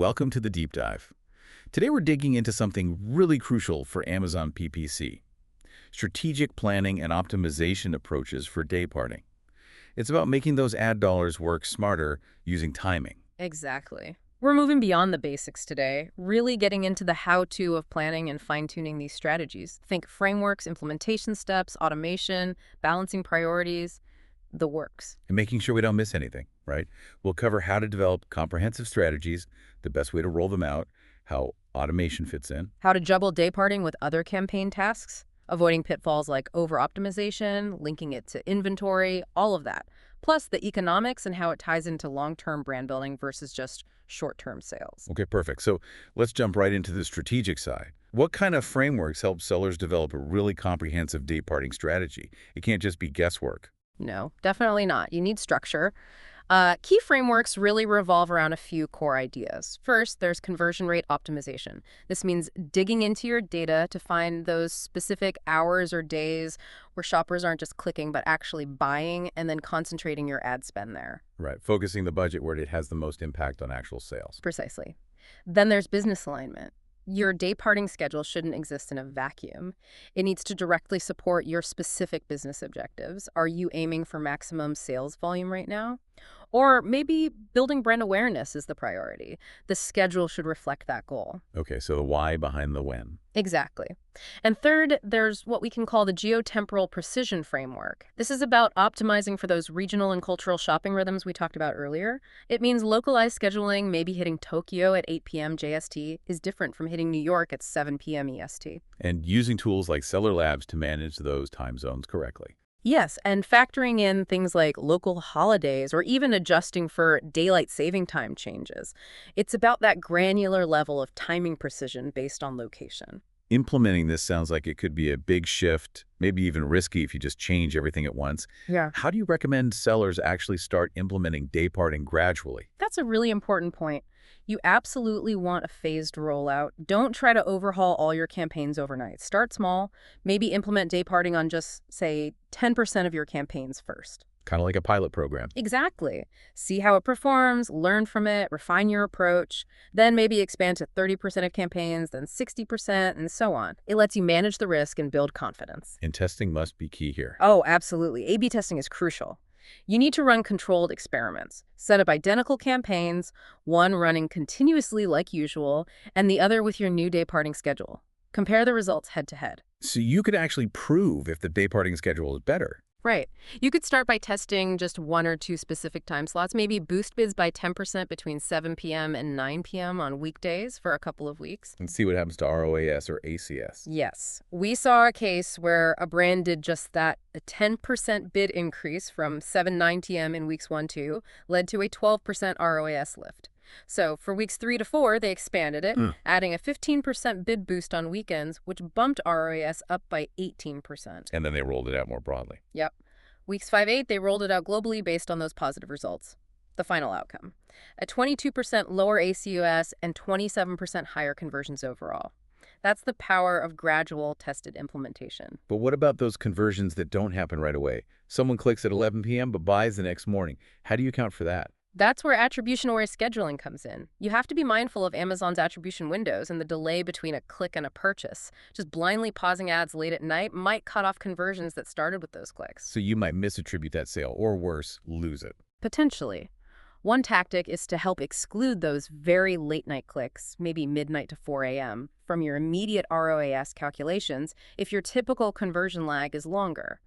welcome to the deep dive. Today we're digging into something really crucial for Amazon PPC, strategic planning and optimization approaches for day parting. It's about making those ad dollars work smarter using timing. Exactly. We're moving beyond the basics today, really getting into the how-to of planning and fine-tuning these strategies. Think frameworks, implementation steps, automation, balancing priorities, the works. And making sure we don't miss anything, right? We'll cover how to develop comprehensive strategies, the best way to roll them out, how automation fits in. How to juggle day parting with other campaign tasks, avoiding pitfalls like over-optimization, linking it to inventory, all of that. Plus the economics and how it ties into long-term brand building versus just short-term sales. Okay, perfect. So let's jump right into the strategic side. What kind of frameworks help sellers develop a really comprehensive day parting strategy? It can't just be guesswork. No, definitely not. You need structure. Key frameworks really revolve around a few core ideas. First, there's conversion rate optimization. This means digging into your data to find those specific hours or days where shoppers aren't just clicking, but actually buying, and then concentrating your ad spend there. Right, focusing the budget where it has the most impact on actual sales. Precisely. Then there's business alignment. Your day parting schedule shouldn't exist in a vacuum. It needs to directly support your specific business objectives. Are you aiming for maximum sales volume right now? Or maybe building brand awareness is the priority. The schedule should reflect that goal. Okay, so the why behind the when. Exactly. And third, there's what we can call the geotemporal precision framework. This is about optimizing for those regional and cultural shopping rhythms we talked about earlier. It means localized scheduling, maybe hitting Tokyo at 8 p.m. JST, is different from hitting New York at 7 p.m. EST. And using tools like Seller Labs to manage those time zones correctly. Yes, and factoring in things like local holidays or even adjusting for daylight saving time changes. It's about that granular level of timing precision based on location. Implementing this sounds like it could be a big shift, maybe even risky if you just change everything at once. Yeah. How do you recommend sellers actually start implementing day parting gradually? That's a really important point. You absolutely want a phased rollout. Don't try to overhaul all your campaigns overnight. Start small. Maybe implement day parting on just, say, 10% of your campaigns first. Kind of like a pilot program. Exactly. See how it performs, learn from it, refine your approach, then maybe expand to 30% of campaigns, then 60%, and so on. It lets you manage the risk and build confidence. And testing must be key here. Oh, absolutely. A/B testing is crucial. You need to run controlled experiments. Set up identical campaigns, one running continuously like usual, and the other with your new day parting schedule. Compare the results head to head. So you could actually prove if the day parting schedule is better. Right. You could start by testing just one or two specific time slots, maybe boost bids by 10% between 7 p.m. and 9 p.m. on weekdays for a couple of weeks. And see what happens to ROAS or ACS. Yes. We saw a case where a brand did just that. A 10% bid increase from 7-9 p.m. in weeks 1-2 led to a 12% ROAS lift. So for weeks 3 to 4, they expanded it, adding a 15% bid boost on weekends, which bumped ROAS up by 18%. And then they rolled it out more broadly. Yep. Weeks 5-8, they rolled it out globally based on those positive results. The final outcome: a 22% lower ACUS and 27% higher conversions overall. That's the power of gradual, tested implementation. But what about those conversions that don't happen right away? Someone clicks at 11 p.m. but buys the next morning. How do you account for that? That's where attribution-aware scheduling comes in. You have to be mindful of Amazon's attribution windows and the delay between a click and a purchase. Just blindly pausing ads late at night might cut off conversions that started with those clicks. So you might misattribute that sale, or worse, lose it. Potentially. One tactic is to help exclude those very late-night clicks, maybe midnight to 4 a.m., from your immediate ROAS calculations if your typical conversion lag is longer.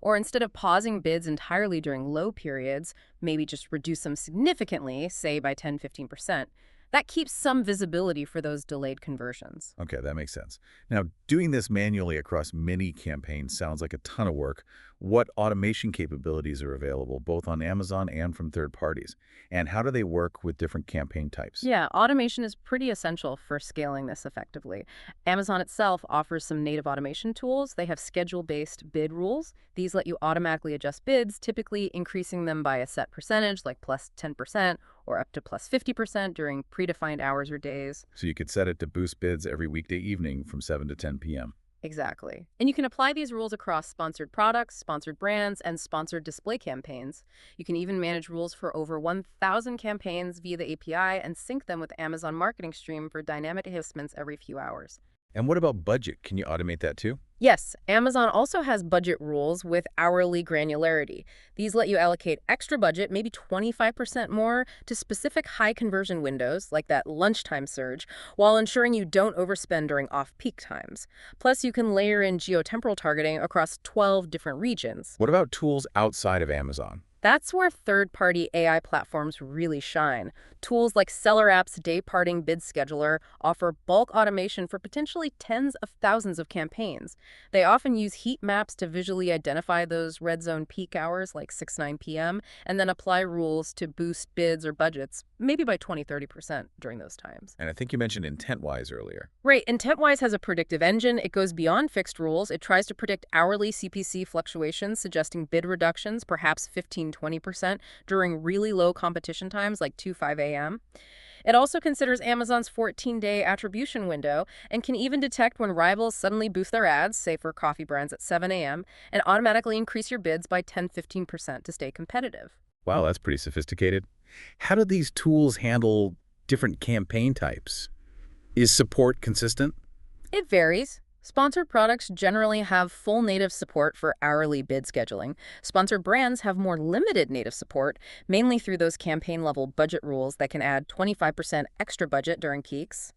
Or instead of pausing bids entirely during low periods, maybe just reduce them significantly, say by 10-15%. That keeps some visibility for those delayed conversions. Okay, that makes sense. Now, doing this manually across many campaigns sounds like a ton of work. What automation capabilities are available, both on Amazon and from third parties? And how do they work with different campaign types? Yeah, automation is pretty essential for scaling this effectively. Amazon itself offers some native automation tools. They have schedule-based bid rules. These let you automatically adjust bids, typically increasing them by a set percentage, like plus 10%, or up to plus 50% during predefined hours or days. So you could set it to boost bids every weekday evening from 7 to 10 p.m. Exactly. And you can apply these rules across sponsored products, sponsored brands, and sponsored display campaigns. You can even manage rules for over 1,000 campaigns via the API and sync them with Amazon Marketing Stream for dynamic adjustments every few hours. And what about budget? Can you automate that too? Yes, Amazon also has budget rules with hourly granularity. These let you allocate extra budget, maybe 25% more, to specific high conversion windows, like that lunchtime surge, while ensuring you don't overspend during off-peak times. Plus, you can layer in geotemporal targeting across 12 different regions. What about tools outside of Amazon? That's where third-party AI platforms really shine. Tools like Seller App's day-parting bid scheduler offer bulk automation for potentially tens of thousands of campaigns. They often use heat maps to visually identify those red zone peak hours like 6-9 p.m. and then apply rules to boost bids or budgets, maybe by 20-30% during those times. And I think you mentioned IntentWise earlier. Right, IntentWise has a predictive engine. It goes beyond fixed rules. It tries to predict hourly CPC fluctuations, suggesting bid reductions, perhaps 15-20% during really low competition times like 2-5 a.m. It also considers Amazon's 14-day attribution window and can even detect when rivals suddenly boost their ads, say for coffee brands at 7 a.m., and automatically increase your bids by 10-15% to stay competitive. Wow, that's pretty sophisticated. How do these tools handle different campaign types? Is support consistent? It varies. Sponsored products generally have full native support for hourly bid scheduling. Sponsored brands have more limited native support, mainly through those campaign-level budget rules that can add 25% extra budget during peaks.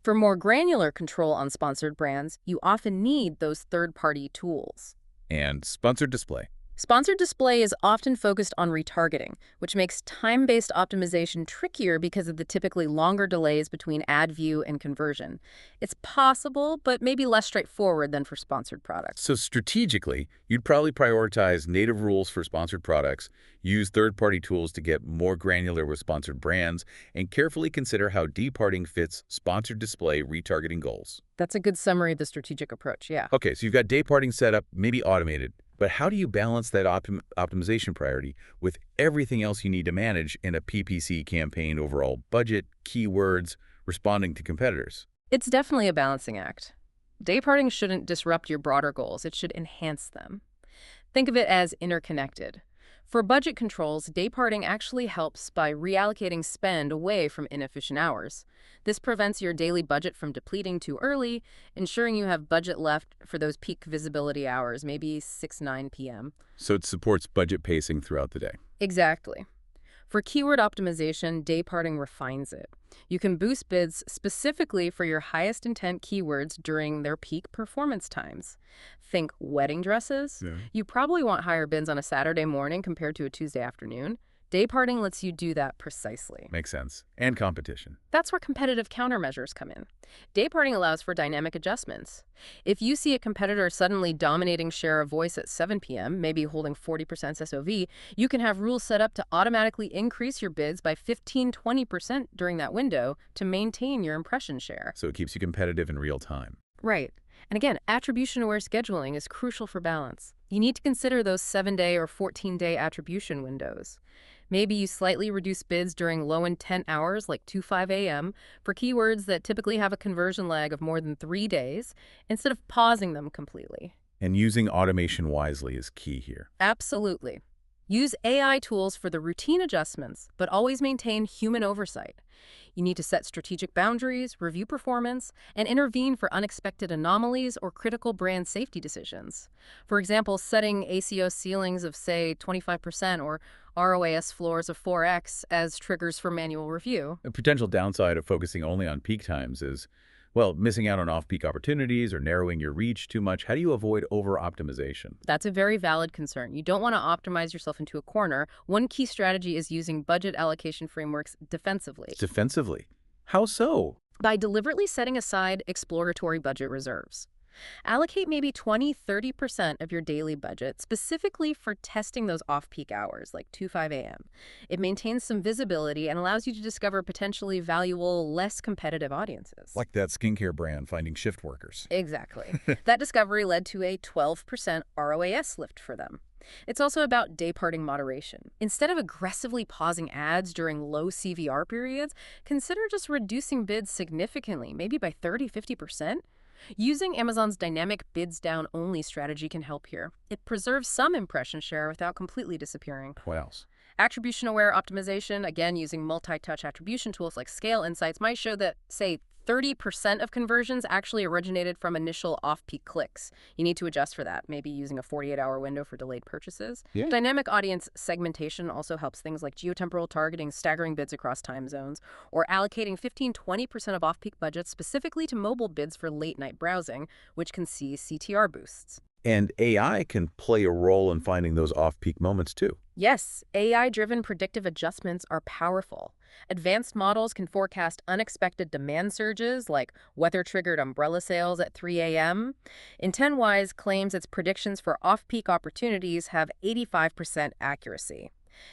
For more granular control on sponsored brands, you often need those third-party tools. And sponsored display. Sponsored display is often focused on retargeting, which makes time-based optimization trickier because of the typically longer delays between ad view and conversion. It's possible, but maybe less straightforward than for sponsored products. So strategically, you'd probably prioritize native rules for sponsored products, use third-party tools to get more granular with sponsored brands, and carefully consider how departing fits sponsored display retargeting goals. That's a good summary of the strategic approach, yeah. Okay, so you've got departing set up, maybe automated. But how do you balance that optimization priority with everything else you need to manage in a PPC campaign: overall budget, keywords, responding to competitors? It's definitely a balancing act. Dayparting shouldn't disrupt your broader goals. It should enhance them. Think of it as interconnected. For budget controls, dayparting actually helps by reallocating spend away from inefficient hours. This prevents your daily budget from depleting too early, ensuring you have budget left for those peak visibility hours, maybe 6-9 p.m. So it supports budget pacing throughout the day. Exactly. For keyword optimization, dayparting refines it. You can boost bids specifically for your highest intent keywords during their peak performance times. Think wedding dresses. Yeah. You probably want higher bids on a Saturday morning compared to a Tuesday afternoon. Dayparting lets you do that precisely. Makes sense. And competition. That's where competitive countermeasures come in. Dayparting allows for dynamic adjustments. If you see a competitor suddenly dominating share of voice at 7 p.m., maybe holding 40% SOV, you can have rules set up to automatically increase your bids by 15-20% during that window to maintain your impression share. So it keeps you competitive in real time. Right. And again, attribution-aware scheduling is crucial for balance. You need to consider those 7-day or 14-day attribution windows. Maybe you slightly reduce bids during low-intent hours like 2-5 a.m. for keywords that typically have a conversion lag of more than 3 days, instead of pausing them completely. And using automation wisely is key here. Absolutely. Use AI tools for the routine adjustments, but always maintain human oversight. You need to set strategic boundaries, review performance, and intervene for unexpected anomalies or critical brand safety decisions. For example, setting ACO ceilings of, say, 25% or ROAS floors of 4x as triggers for manual review. A potential downside of focusing only on peak times is, well, missing out on off-peak opportunities or narrowing your reach too much. How do you avoid over-optimization? That's a very valid concern. You don't want to optimize yourself into a corner. One key strategy is using budget allocation frameworks defensively. Defensively? How so? By deliberately setting aside exploratory budget reserves. Allocate maybe 20-30% of your daily budget specifically for testing those off-peak hours, like 2-5 a.m. It maintains some visibility and allows you to discover potentially valuable, less competitive audiences. Like that skincare brand finding shift workers. Exactly. That discovery led to a 12% ROAS lift for them. It's also about dayparting moderation. Instead of aggressively pausing ads during low CVR periods, consider just reducing bids significantly, maybe by 30-50%. Using Amazon's dynamic bids down only strategy can help here. It preserves some impression share without completely disappearing. What else? Attribution-aware optimization, again using multi-touch attribution tools like Scale Insights, might show that, say, 30% of conversions actually originated from initial off-peak clicks. You need to adjust for that, maybe using a 48-hour window for delayed purchases. Yeah. Dynamic audience segmentation also helps things like geotemporal targeting, staggering bids across time zones, or allocating 15-20% of off-peak budgets specifically to mobile bids for late-night browsing, which can see CTR boosts. And AI can play a role in finding those off-peak moments too. Yes, AI-driven predictive adjustments are powerful. Advanced models can forecast unexpected demand surges, like weather-triggered umbrella sales at 3 a.m. IntentWise claims its predictions for off-peak opportunities have 85% accuracy.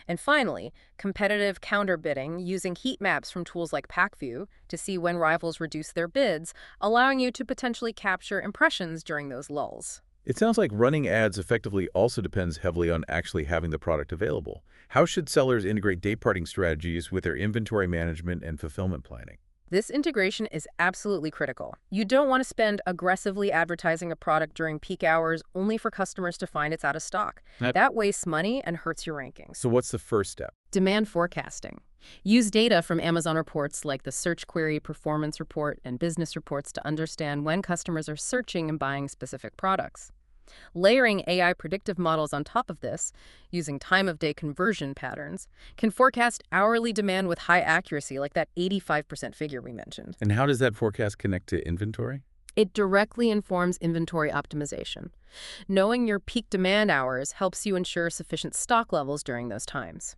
And finally, competitive counterbidding using heat maps from tools like PackView to see when rivals reduce their bids, allowing you to potentially capture impressions during those lulls. It sounds like running ads effectively also depends heavily on actually having the product available. How should sellers integrate day-parting strategies with their inventory management and fulfillment planning? This integration is absolutely critical. You don't want to spend aggressively advertising a product during peak hours only for customers to find it's out of stock. That wastes money and hurts your rankings. So what's the first step? Demand forecasting. Use data from Amazon reports like the Search Query Performance Report and Business Reports to understand when customers are searching and buying specific products. Layering AI predictive models on top of this, using time-of-day conversion patterns, can forecast hourly demand with high accuracy, like that 85% figure we mentioned. And how does that forecast connect to inventory? It directly informs inventory optimization. Knowing your peak demand hours helps you ensure sufficient stock levels during those times.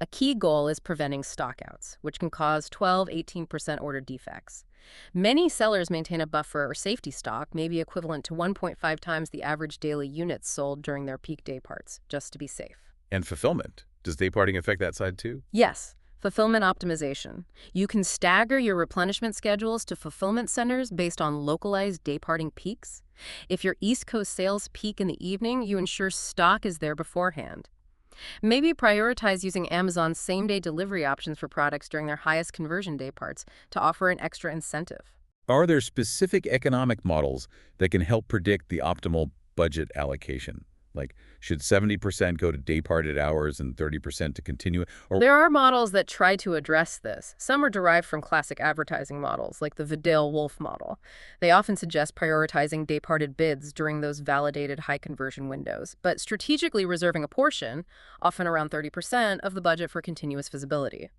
A key goal is preventing stockouts, which can cause 12–18% order defects. Many sellers maintain a buffer or safety stock, maybe equivalent to 1.5 times the average daily units sold during their peak day parts, just to be safe. And fulfillment. Does day-parting affect that side too? Yes. Fulfillment optimization. You can stagger your replenishment schedules to fulfillment centers based on localized day-parting peaks. If your East Coast sales peak in the evening, you ensure stock is there beforehand. Maybe prioritize using Amazon's same-day delivery options for products during their highest conversion day parts to offer an extra incentive. Are there specific economic models that can help predict the optimal budget allocation? Like, should 70% go to day-parted hours and 30% to continue? Or There are models that try to address this. Some are derived from classic advertising models, like the Vidal-Wolf model. They often suggest prioritizing day-parted bids during those validated high-conversion windows, but strategically reserving a portion, often around 30%, of the budget for continuous visibility.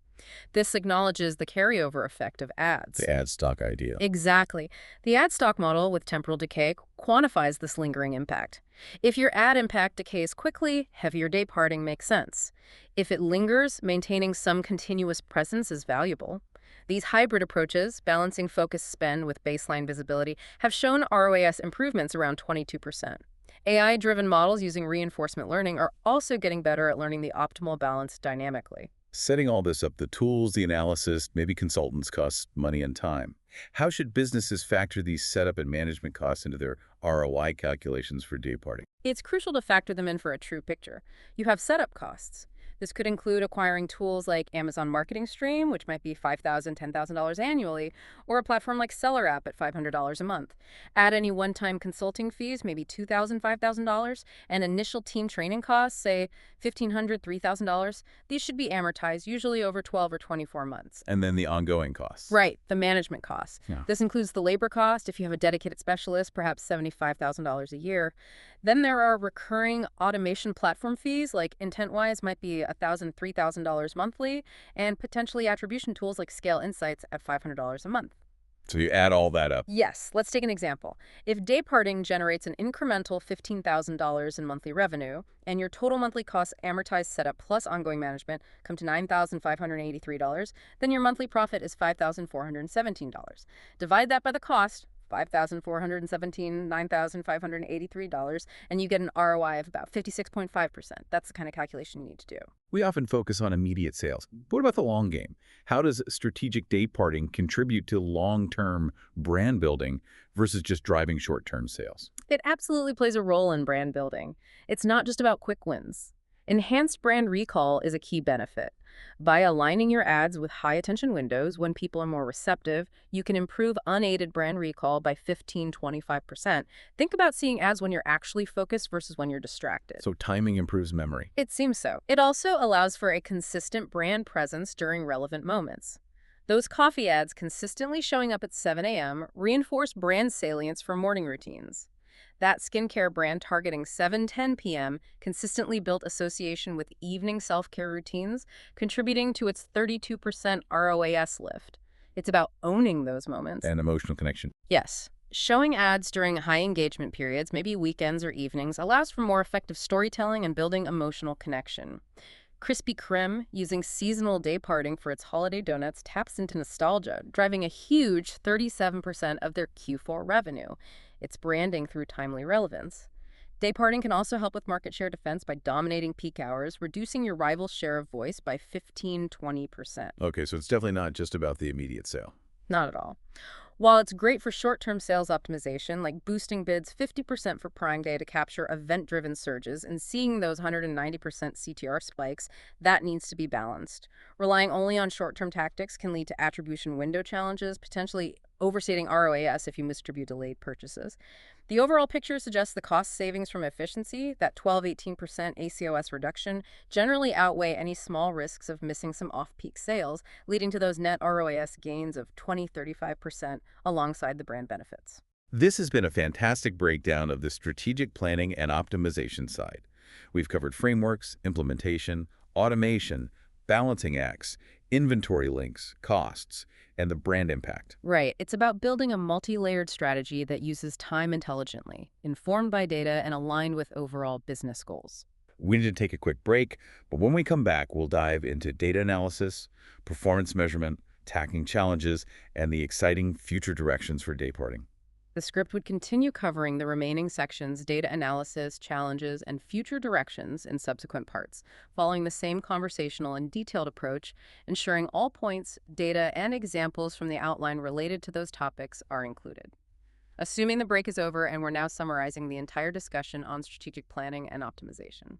This acknowledges the carryover effect of ads. the ad stock idea? Exactly. The ad stock model with temporal decay quantifies this lingering impact. If your ad impact decays quickly, heavier day parting makes sense. If it lingers, maintaining some continuous presence is valuable. These hybrid approaches, balancing focused spend with baseline visibility, have shown ROAS improvements around 22%. AI-driven models using reinforcement learning are also getting better at learning the optimal balance dynamically. Setting all this up, the tools, the analysis, maybe consultants cost money and time. How should businesses factor these setup and management costs into their ROI calculations for day parting? It's crucial to factor them in for a true picture. You have setup costs. This could include acquiring tools like Amazon Marketing Stream, which might be $5,000, $10,000 annually, or a platform like Seller App at $500 a month. Add any one-time consulting fees, maybe $2,000, $5,000, and initial team training costs, say $1,500, $3,000. These should be amortized, usually over 12 or 24 months. And then the ongoing costs. Right, the management costs. Yeah. This includes the labor cost, if you have a dedicated specialist, perhaps $75,000 a year. Then there are recurring automation platform fees, like IntentWise might be $1,000, $3,000 monthly, and potentially attribution tools like Scale Insights at $500 a month. So you add all that up. Yes, let's take an example. If day parting generates an incremental $15,000 in monthly revenue, and your total monthly costs amortized setup plus ongoing management come to $9,583, then your monthly profit is $5,417. Divide that by the cost, $5,417, $9,583, and you get an ROI of about 56.5%. That's the kind of calculation you need to do. We often focus on immediate sales. But what about the long game? How does strategic day parting contribute to long-term brand building versus just driving short-term sales? It absolutely plays a role in brand building. It's not just about quick wins. Enhanced brand recall is a key benefit. By aligning your ads with high-attention windows when people are more receptive, you can improve unaided brand recall by 15–25%. Think about seeing ads when you're actually focused versus when you're distracted. So timing improves memory. It seems so. It also allows for a consistent brand presence during relevant moments. Those coffee ads consistently showing up at 7 a.m. reinforce brand salience for morning routines. That skincare brand targeting 7:10 p.m. consistently built association with evening self-care routines, contributing to its 32% ROAS lift. It's about owning those moments. And emotional connection. Yes. Showing ads during high engagement periods, maybe weekends or evenings, allows for more effective storytelling and building emotional connection. Krispy Kreme, using seasonal day parting for its holiday donuts, taps into nostalgia, driving a huge 37% of their Q4 revenue. It's branding through timely relevance. Day parting can also help with market share defense by dominating peak hours, reducing your rival's share of voice by 15–20%. Okay, so it's definitely not just about the immediate sale. Not at all. While it's great for short-term sales optimization, like boosting bids 50% for Prime Day to capture event-driven surges and seeing those 190% CTR spikes, that needs to be balanced. Relying only on short-term tactics can lead to attribution window challenges, potentially overstating ROAS if you misattribute delayed purchases. The overall picture suggests the cost savings from efficiency, that 12–18% ACOS reduction, generally outweigh any small risks of missing some off-peak sales, leading to those net ROAS gains of 20–35% alongside the brand benefits. This has been a fantastic breakdown of the strategic planning and optimization side. We've covered frameworks, implementation, automation, balancing acts, inventory links, costs, and the brand impact. Right. It's about building a multi-layered strategy that uses time intelligently, informed by data and aligned with overall business goals. We need to take a quick break, but when we come back, we'll dive into data analysis, performance measurement, tackling challenges, and the exciting future directions for day parting. The script would continue covering the remaining sections, data analysis, challenges, and future directions in subsequent parts, following the same conversational and detailed approach, ensuring all points, data, and examples from the outline related to those topics are included. Assuming the break is over and we're now summarizing the entire discussion on strategic planning and optimization.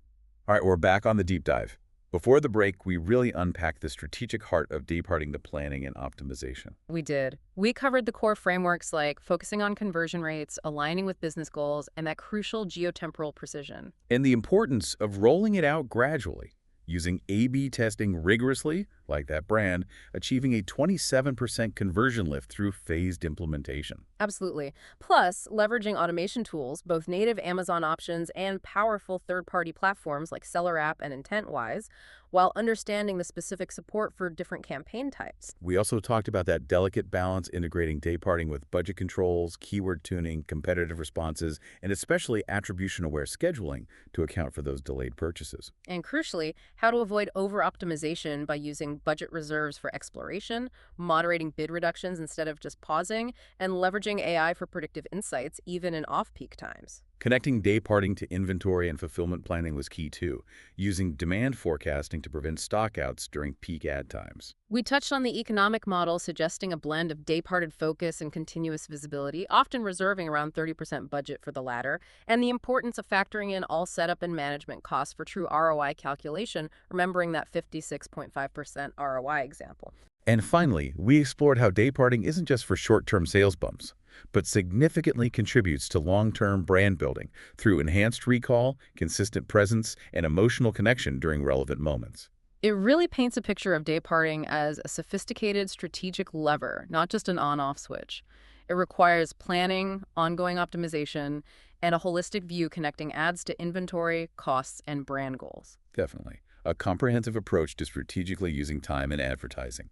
All right, we're back on the deep dive. Before the break, we really unpacked the strategic heart of day parting the planning and optimization. We did. We covered the core frameworks like focusing on conversion rates, aligning with business goals, and that crucial geotemporal precision. And the importance of rolling it out gradually, using A/B testing rigorously, like that brand, achieving a 27% conversion lift through phased implementation. Absolutely. Plus, leveraging automation tools, both native Amazon options and powerful third-party platforms like Seller App and IntentWise, while understanding the specific support for different campaign types. We also talked about that delicate balance integrating day parting with budget controls, keyword tuning, competitive responses, and especially attribution-aware scheduling to account for those delayed purchases. And crucially, how to avoid over-optimization by using budget reserves for exploration, moderating bid reductions instead of just pausing, and leveraging AI for predictive insights even in off-peak times. Connecting day parting to inventory and fulfillment planning was key too, using demand forecasting to prevent stockouts during peak ad times. We touched on the economic model, suggesting a blend of day-parted focus and continuous visibility, often reserving around 30% budget for the latter, and the importance of factoring in all setup and management costs for true ROI calculation, remembering that 56.5% ROI example. And finally, we explored how day parting isn't just for short-term sales bumps, but significantly contributes to long-term brand building through enhanced recall, consistent presence, and emotional connection during relevant moments. It really paints a picture of day parting as a sophisticated strategic lever, not just an on-off switch. It requires planning, ongoing optimization, and a holistic view connecting ads to inventory, costs, and brand goals. Definitely. A comprehensive approach to strategically using time in advertising.